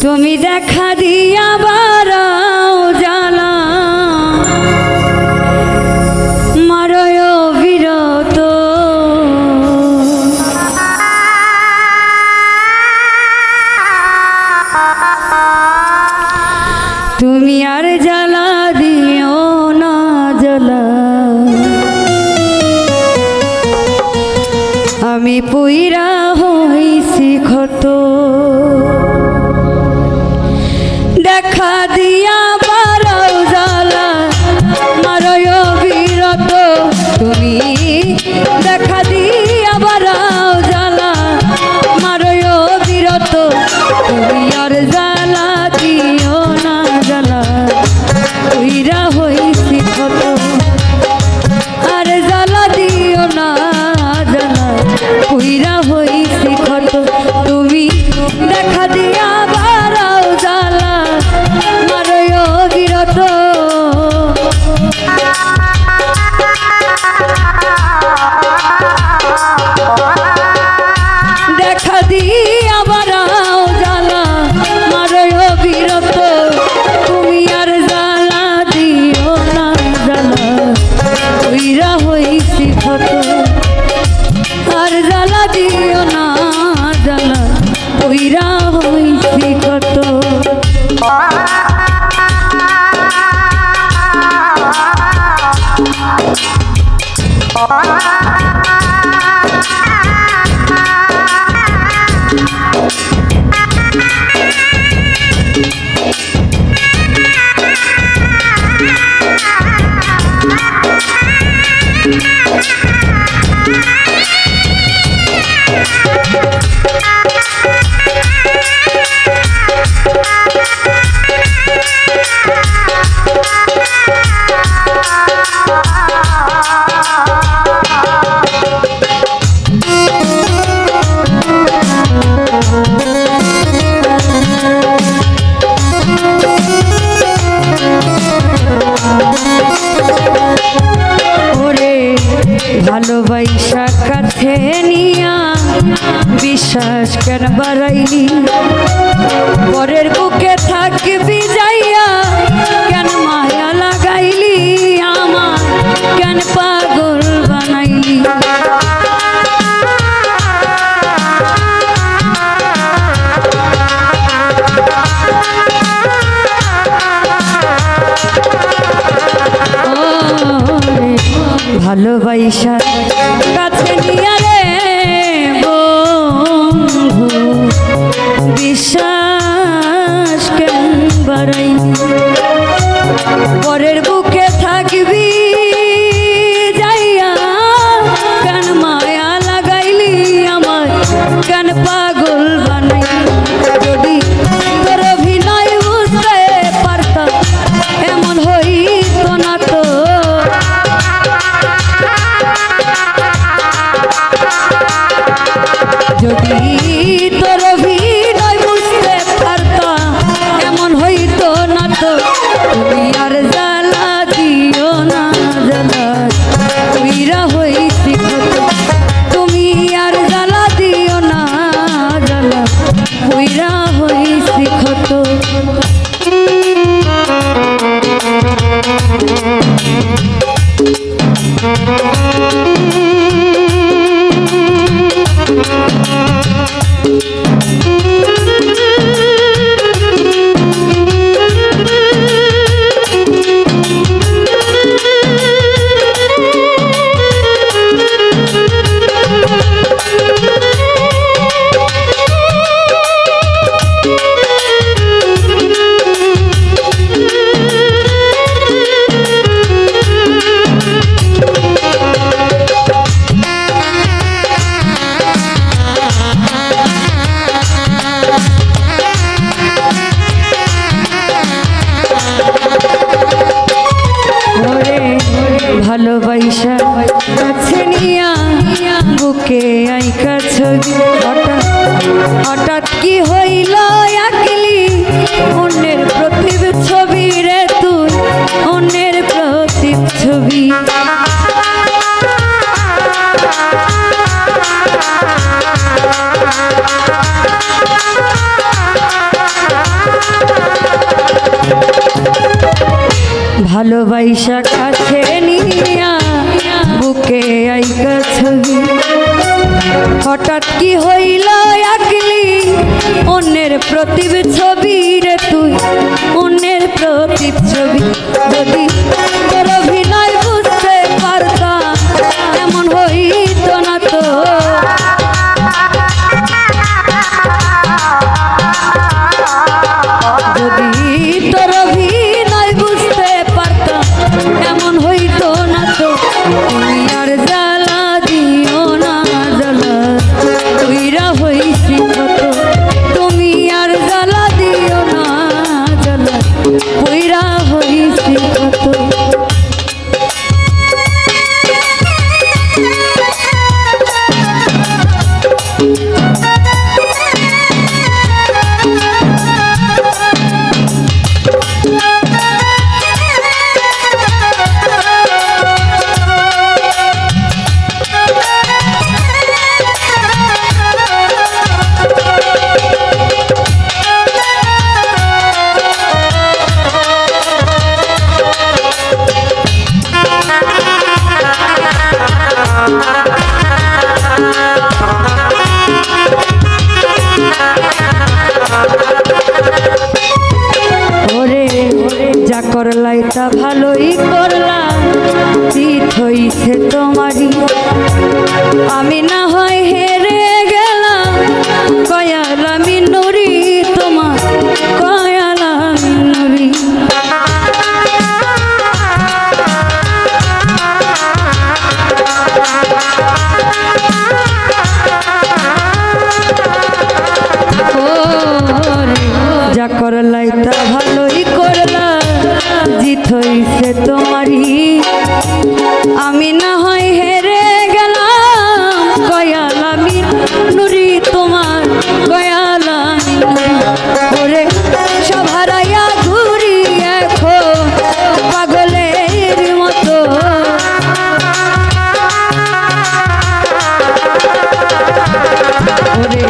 তুমি দেখা দিয়া বারাও জ্বালা মারয় বিরত তুমি আর জ্বালা দিও না জ্বালা আমি পুইরা হইছি ক্ষত দেখা দিয়া বারাও জ্বালা মারয় বিরত তুমি দেখা দিয়া বারাও জ্বালা মারয় বিরত তুমি আর জ্বালা দিও না জ্বালা পুইরা হইছি ক্ষত আর জ্বালা দিও না জ্বালা পুইরা হইছি ক্ষত তুমি দেখা দিয়া বারাও জ্বালা মারয় বিরত দেখা দিয়া বারাও জ্বালা মারয় বিরত তুমি আর জ্বালা দিও না জ্বালা পুইরা হইছি ক্ষত আর জ্বালা দিও না জ্বালা পুইরা হইছি ক্ষত ভালোবাসা কাছে নিয়া বিশ্বাস কেন বাড়াইলি পরের বুকে থাকবি যাইয়া কেন মায়া লাগাইলি আমার কেন পাগল বানাইলি ভালোবাসা কাছে নিয়া রে বন্ধু বিশ্বাস কেন বাড়াইলি পরের বুকে থাকবি যাইয়া কেন মায়া লাগাইলি আমার কেন পাগল বানাইলি যদি তোর অভিনয় বুঝতে পারতাম এমন হইতো না তো যদি তোর অভিনয় বুঝতে পারতাম এমন হইতো না তো তুমি আর জ্বালা দিও না জ্বালা পুইরা হইছি ক্ষত তুমি আর জ্বালা দিও না জ্বালা পুইরা হইছি ক্ষত ভালোবাসা কাছে নিয়া বুকে আইকা ছবি হঠাৎ কি হইল আঁকলি অন্যের প্রতিব ছবি রে তুই অন্যের প্রতিব ছবি ভালোবাসা কাছে নিয়া বুকে আইকা ছবি হঠাৎ কি হইল একলি অন্যের প্রতিব ছবি রে তুই অন্যের প্রতিব ছবি যদি তোর অভিনয় বুঝতে পারতাম এমন হইত না তো যদি তোর অভিনয় বুঝতে পারতাম এমন হইত না তো তুমি আর জ্বালা দিও না জ্বালা তুইরা হইছি কত তুমি আর জ্বালা দিও না জ্বালা তুইরা হইছি কত করলাই তা ভালোই করলা জিত হইছে তোমারই আমি না হয় হেরে গেলাম কয়ালা মিনুরি তোমার কয়ালা মিনুরি যা করলাই তা ভালোই করলা জিত হইছে তোমারই আমি না হয় হেরে গেলাম কয়ালা মিনুরি তোমার কয়ালা ওরে সব হারাইয়া ঘুরি এখন পাগলের মতো ওরে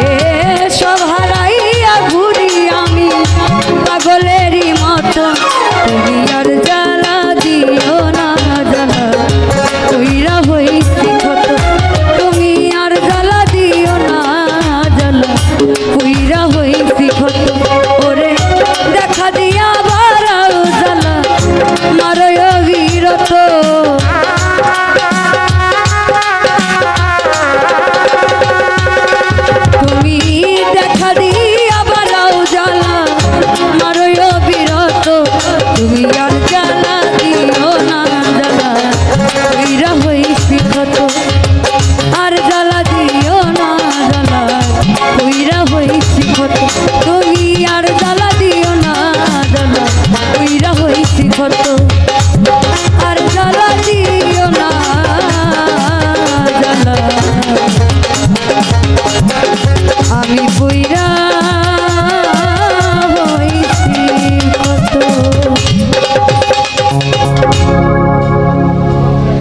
সব হারাইয়া ঘুরি আমি পাগলেরই মতো